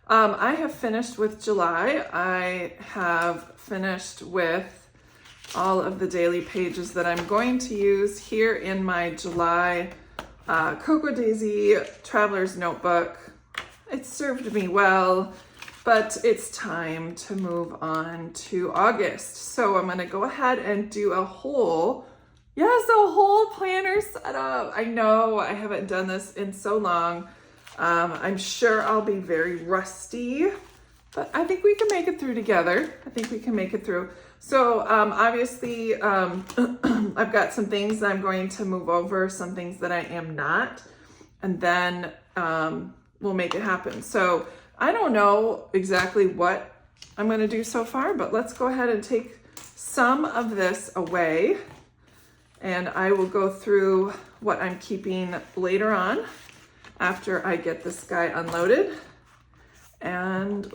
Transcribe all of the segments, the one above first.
I have finished with July. I have finished with all of the daily pages that I'm going to use here in my July Cocoa Daisy Traveler's Notebook. It served me well, but it's time to move on to August. So I'm gonna go ahead and do a whole planner setup. I know I haven't done this in so long. I'm sure I'll be very rusty, but I think we can make it through together. I think we can make it through. So obviously, I've got some things that I'm going to move over, some things that I am not, and then we'll make it happen. So I don't know exactly what I'm going to do so far, but let's go ahead and take some of this away, and I will go through what I'm keeping later on after I get this guy unloaded. And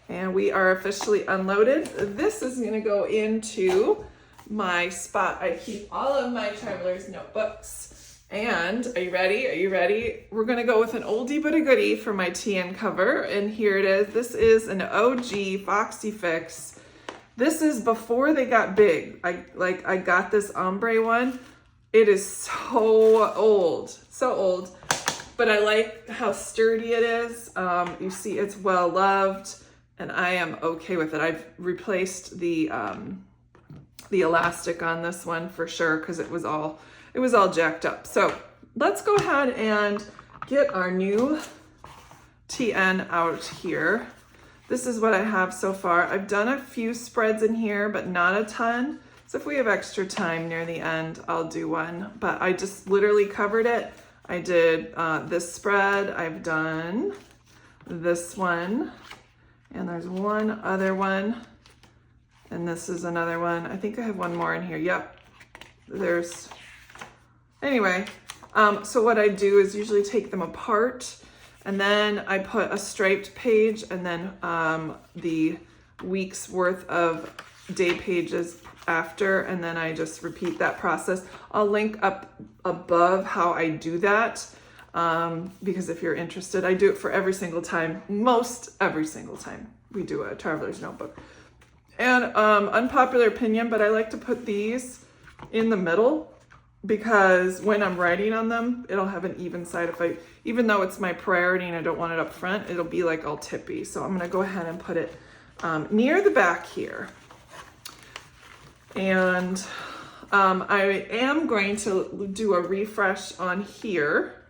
we are officially unloaded. This is gonna go into my spot I keep all of my Traveler's Notebooks. And are you ready? Are you ready? We're gonna go with an oldie but a goodie for my TN cover. And here it is. This is an OG Foxy Fix. This is before they got big. I got this Ombre one. It is so old, but I like how sturdy it is. You see it's well loved, and I am okay with it. I've replaced the elastic on this one for sure, because it was all jacked up. So let's go ahead and get our new TN out here. This is what I have so far. I've done a few spreads in here, but not a ton. So if we have extra time near the end, I'll do one, but I just literally covered it. I did this spread, I've done this one, and there's one other one, and this is another one. I think I have one more in here. Yep, anyway, so what I do is usually take them apart, and then I put a striped page, and then the week's worth of day pages after, and then I just repeat that process. I'll link up above how I do that, because if you're interested, I do it for every single time, most every single time we do a Traveler's Notebook. And unpopular opinion, but I like to put these in the middle, because when I'm writing on them, it'll have an even side. Even though it's my priority and I don't want it up front, it'll be like all tippy. So I'm gonna go ahead and put it near the back here. And I am going to do a refresh on here,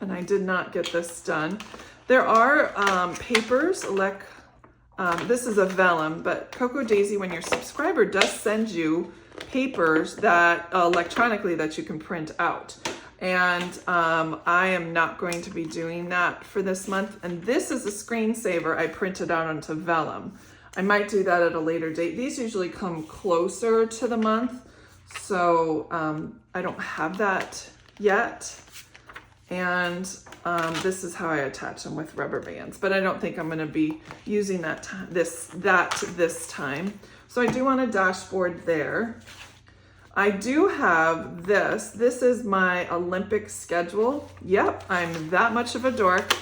and I did not get this done. There are papers, this is a vellum, but Cocoa Daisy, when your subscriber does send you papers that electronically that you can print out. And I am not going to be doing that for this month. And this is a screensaver I printed out onto vellum. I might do that at a later date. These usually come closer to the month, so I don't have that yet. And this is how I attach them with rubber bands, but I don't think I'm gonna be using this time. So I do want a dashboard there. I do have this. This is my Olympic schedule. Yep, I'm that much of a dork.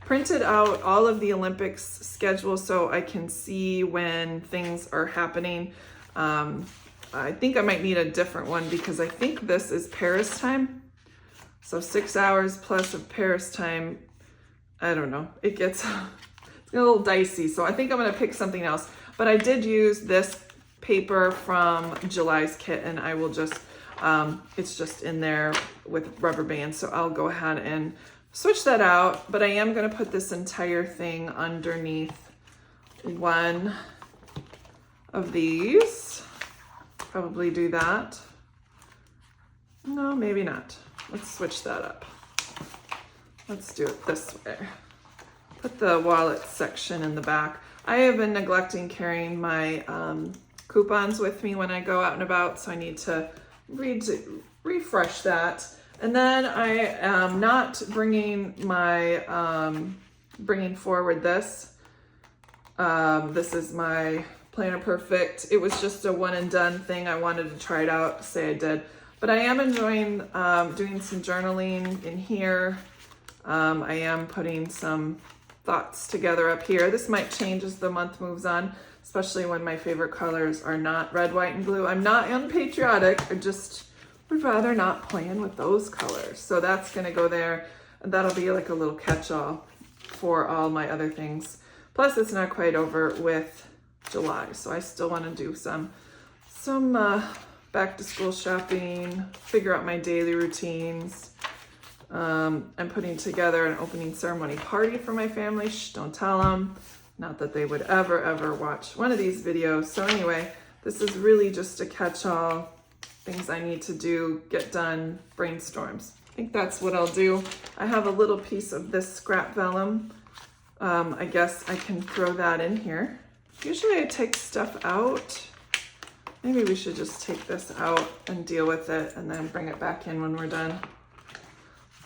Printed out all of the Olympics schedule so I can see when things are happening. I think I might need a different one, because I think this is Paris time. So 6 hours plus of Paris time. I don't know. It's a little dicey. So I think I'm going to pick something else. But I did use this paper from July's kit, and I will just, it's just in there with rubber bands. So I'll go ahead and switch that out, but I am going to put this entire thing underneath one of these. Probably do that. No, maybe not. Let's switch that up. Let's do it this way. Put the wallet section in the back. I have been neglecting carrying my coupons with me when I go out and about, so I need to refresh that. And then I am not bringing bringing forward this. This is my Planner Perfect. It was just a one and done thing. I wanted to try it out, say I did. But I am enjoying doing some journaling in here. I am putting some thoughts together up here. This might change as the month moves on, especially when my favorite colors are not red, white, and blue. I'm not unpatriotic. I just would rather not plan with those colors. So that's gonna go there. And that'll be like a little catch-all for all my other things. Plus it's not quite over with July. So I still wanna do some back to school shopping, figure out my daily routines. I'm putting together an opening ceremony party for my family. Shh, don't tell them. Not that they would ever watch one of these videos. So anyway, this is really just a catch-all, things I need to do, get done, brainstorms. I think that's what I'll do. I have a little piece of this scrap vellum. I guess I can throw that in here. Usually I take stuff out. Maybe we should just take this out and deal with it and then bring it back in when we're done.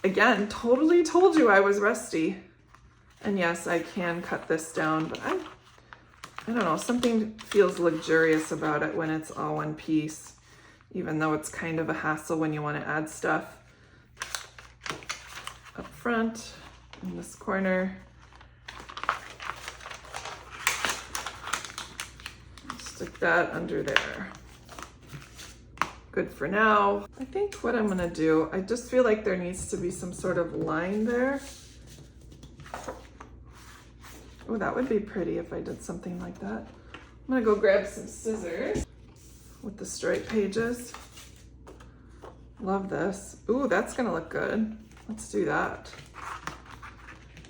Again, totally told you I was rusty. And yes, I can cut this down, but I don't know, something feels luxurious about it when it's all one piece, even though it's kind of a hassle when you want to add stuff up front in this corner. Stick that under there. Good for now. I think what I'm gonna do, I just feel like there needs to be some sort of line there. Oh, that would be pretty if I did something like that. I'm gonna go grab some scissors with the straight pages. Love this. Ooh, that's gonna look good. Let's do that.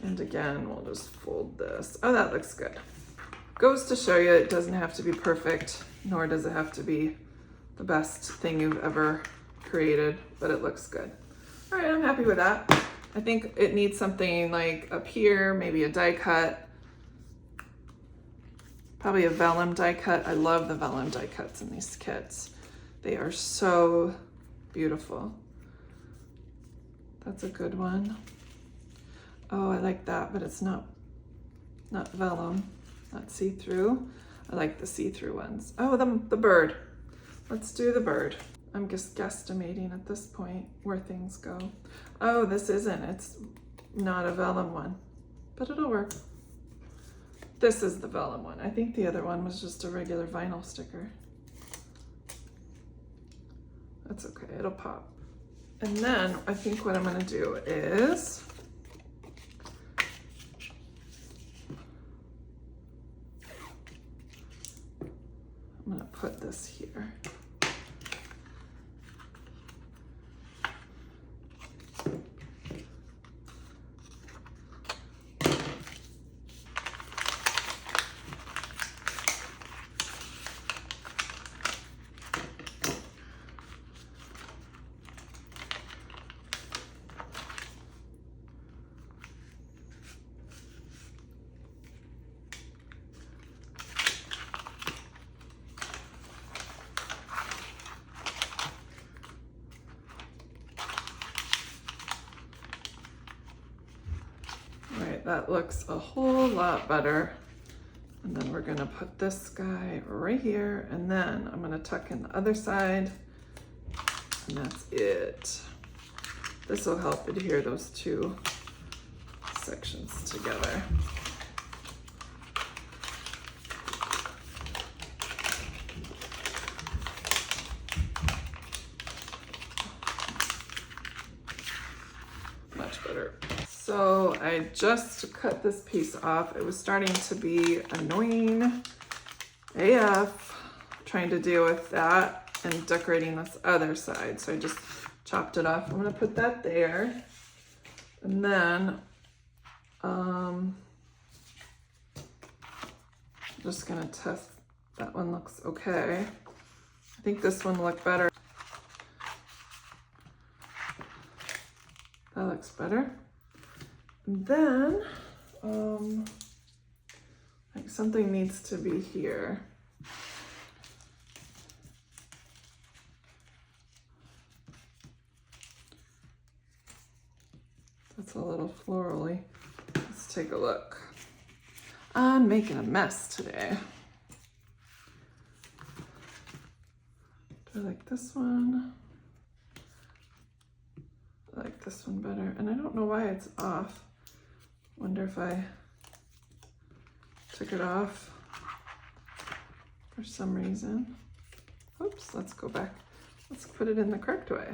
And again, we'll just fold this. Oh, that looks good. Goes to show you it doesn't have to be perfect, nor does it have to be the best thing you've ever created, but it looks good. All right, I'm happy with that. I think it needs something like up here, maybe a die cut. Probably a vellum die cut. I love the vellum die cuts in these kits. They are so beautiful. That's a good one. Oh, I like that, but it's not vellum, not see-through. I like the see-through ones. Oh, the bird. Let's do the bird. I'm just guesstimating at this point where things go. Oh, this isn't. It's not a vellum one, but it'll work. This is the vellum one. I think the other one was just a regular vinyl sticker. That's okay, it'll pop. And then I think what I'm gonna do is I'm gonna put this here. That looks a whole lot better. And then we're gonna put this guy right here, and then I'm gonna tuck in the other side, and that's it. This will help adhere those two sections together. Much better. So I just cut this piece off. It was starting to be annoying AF, trying to deal with that and decorating this other side. So I just chopped it off. I'm gonna put that there. And then I'm just gonna test, that one looks okay. I think this one looked better. That looks better. And then, like something needs to be here. That's a little florally. Let's take a look. I'm making a mess today. Do I like this one? I like this one better. And I don't know why it's off. Wonder if I took it off for some reason. Oops, let's go back. Let's put it in the correct way.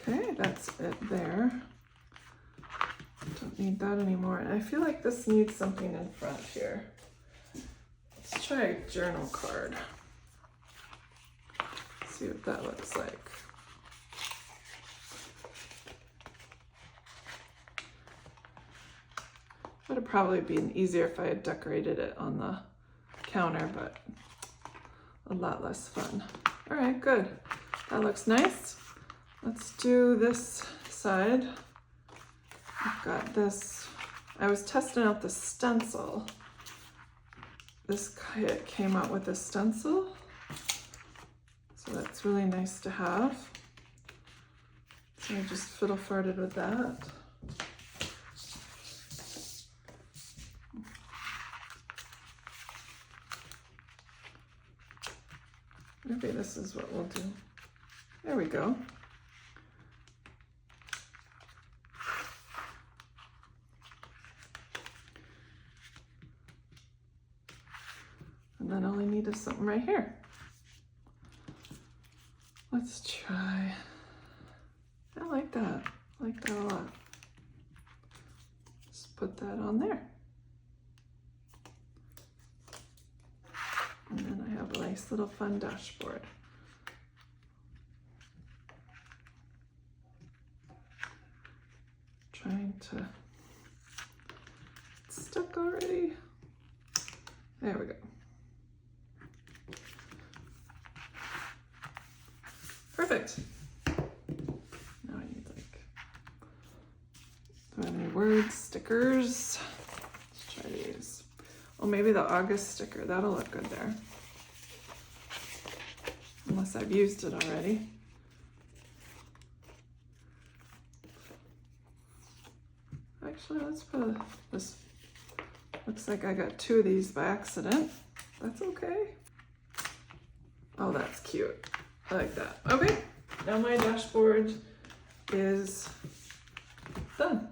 Okay, that's it there. Don't need that anymore. And I feel like this needs something in front here. Let's try a journal card. See what that looks like. Would have probably been easier if I had decorated it on the counter, but a lot less fun. All right, good. That looks nice. Let's do this side. I've got this. I was testing out the stencil. This kit came out with a stencil, so that's really nice to have. So I just fiddle farted with that. Maybe this is what we'll do. There we go. And then all I need is something right here. Let's try. I like that. I like that a lot. Just put that on there. And then I have a nice little fun dashboard. Trying to, it's stuck already. There we go. Perfect. Now I need like, do I have any words, stickers? Let's try these. Oh, maybe the August sticker, that'll look good there. Unless I've used it already. Actually, let's put this. Looks like I got two of these by accident. That's okay. Oh, that's cute. I like that. Okay, now my dashboard is done.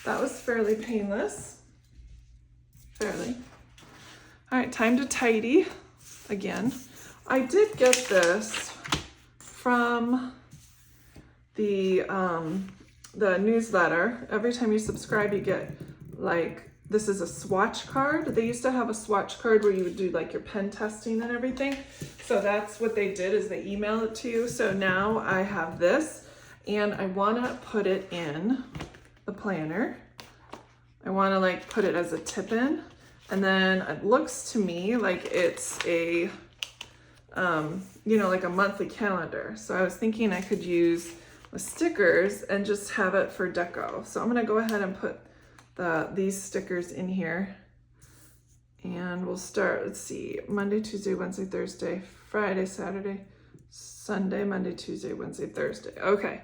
That was fairly painless. Fairly. All right, time to tidy again. I did get this from the newsletter. Every time you subscribe, you get like, this is a swatch card. They used to have a swatch card where you would do like your pen testing and everything. So that's what they did, is they emailed it to you. So now I have this, and I wanna put it in the planner. I wanna like put it as a tip-in, and then it looks to me like it's a, you know, like a monthly calendar. So I was thinking I could use the stickers and just have it for deco. So I'm gonna go ahead and put these stickers in here, and we'll start, let's see, Monday, Tuesday, Wednesday, Thursday, Friday, Saturday, Sunday, Monday, Tuesday, Wednesday, Thursday. Okay.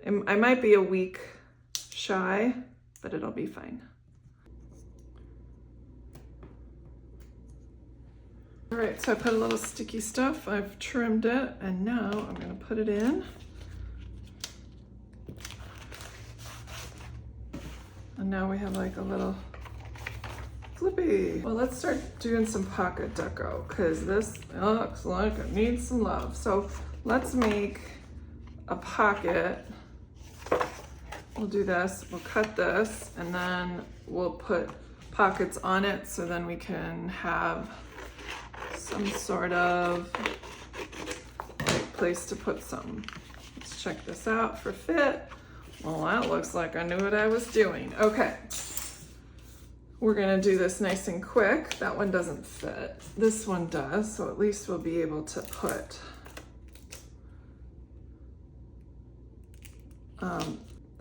I might be a week shy, but it'll be fine. All right, so I put a little sticky stuff, I've trimmed it, and now I'm gonna put it in. And now we have like a little flippy. Well, let's start doing some pocket deco, because this looks like it needs some love. So let's make a pocket. We'll do this, we'll cut this, and then we'll put pockets on it, so then we can have some sort of like place to put some. Let's check this out for fit. Well, that looks like I knew what I was doing. Okay, we're gonna do this nice and quick. That one doesn't fit. This one does, so at least we'll be able to put,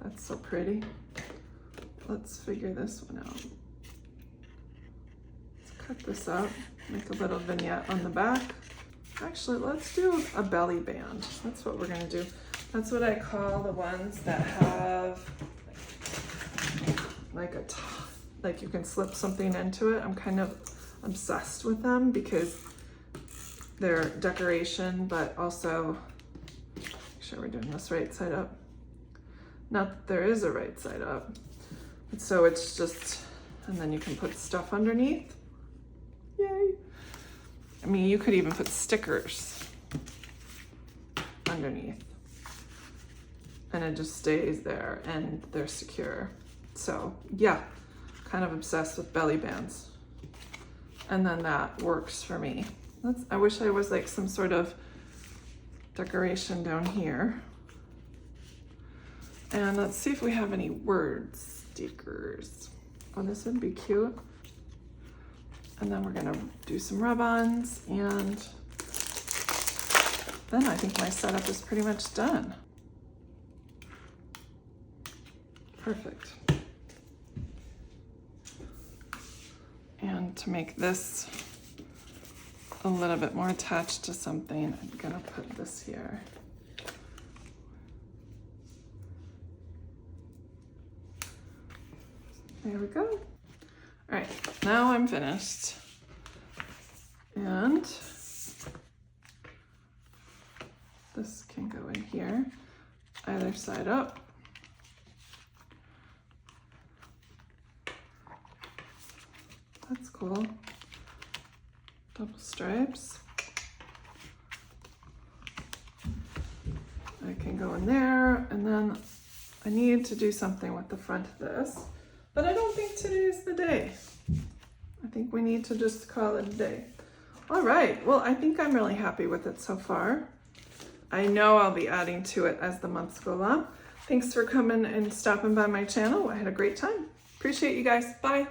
that's so pretty. Let's figure this one out. Let's cut this up, make a little vignette on the back. Actually, let's do a belly band. That's what we're gonna do. That's what I call the ones that have like like you can slip something into it. I'm kind of obsessed with them because they're decoration, but also, make sure we're doing this right side up. Not that there is a right side up. But so it's just, and then you can put stuff underneath. Yay. I mean, you could even put stickers underneath. And it just stays there and they're secure. So yeah, kind of obsessed with belly bands. And then that works for me. I wish I was like some sort of decoration down here. And let's see if we have any word stickers. Oh, this would be cute. And then we're gonna do some rub-ons, and then I think my setup is pretty much done. Perfect. And to make this a little bit more attached to something, I'm gonna put this here. There we go. All right, now I'm finished. And this can go in here, either side up. That's cool. Double stripes. I can go in there, and then I need to do something with the front of this, but I don't think today is the day. I think we need to just call it a day. All right, well, I think I'm really happy with it so far. I know I'll be adding to it as the months go on. Thanks for coming and stopping by my channel. I had a great time. Appreciate you guys. Bye.